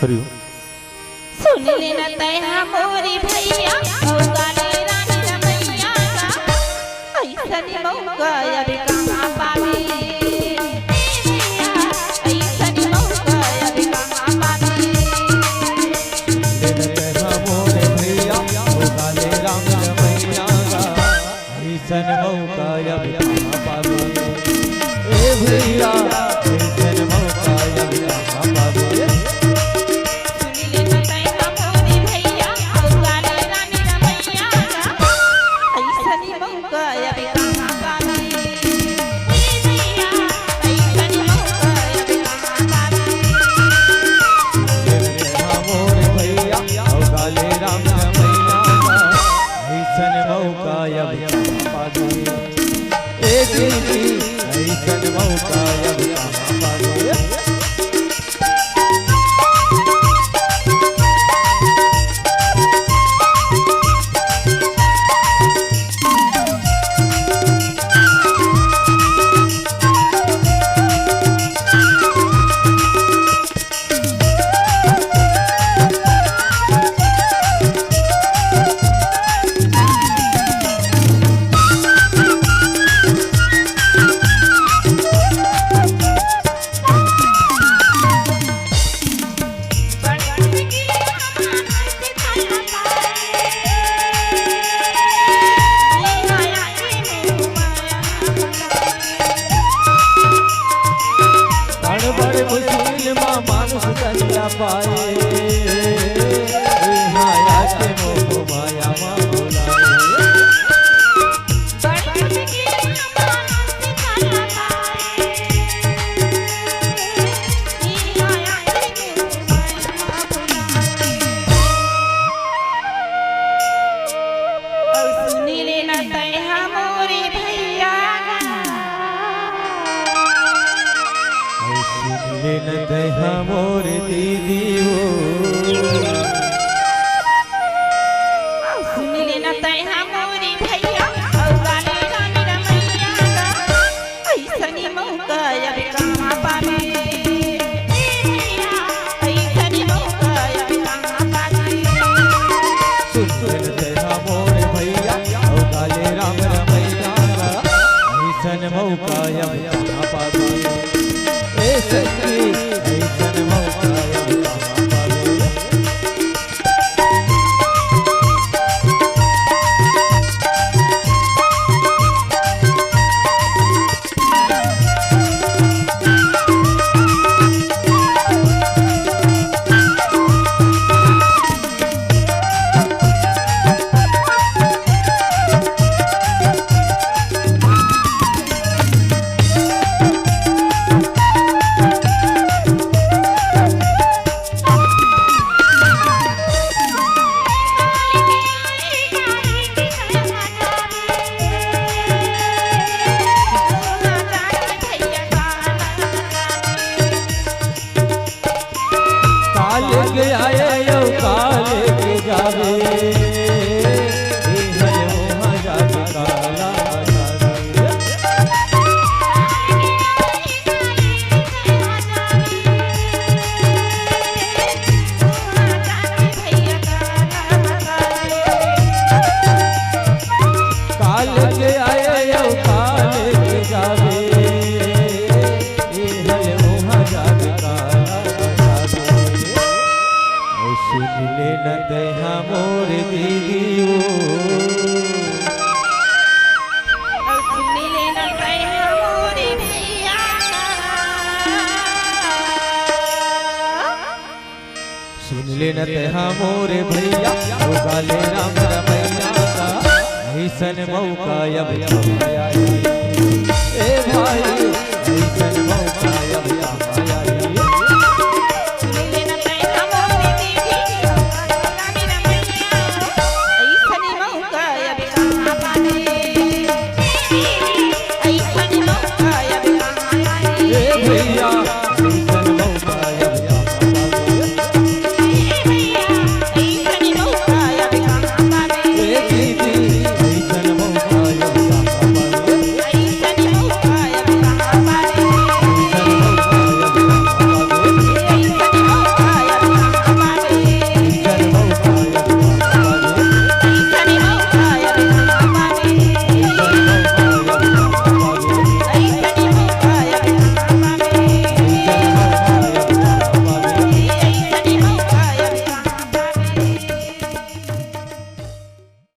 हरिओ सुन लेना तैहा मोरी भैया गाले रानी रमैया का ऐसन मौका अब कहाँ पावी ऐसन मौका अब कहाँ पावी तैहा मोरे भैया गाले राम रमैया का ऐसन मौका अब कहाँ पावी ए भैया ऐसन मौका अब कहाँ पावी तैहा मोर दीदी हो सुन लेना तैहा मोरी भैया गाले रानी रमैया का ऐसन मौका अब कहाँ पावी ऐसन मौका अब कहाँ पावी सुन तैहा मोरे भैया गाले राम रमैया का ऐसन मौका अब कहाँ पावी ए सखी ऐसन मौका अब कहाँ पावी सुन लेना तैहा मोरे भैया गाले राम रमैया का ऐसन मौका अब कहाँ आया ए भाई ऐसन मौका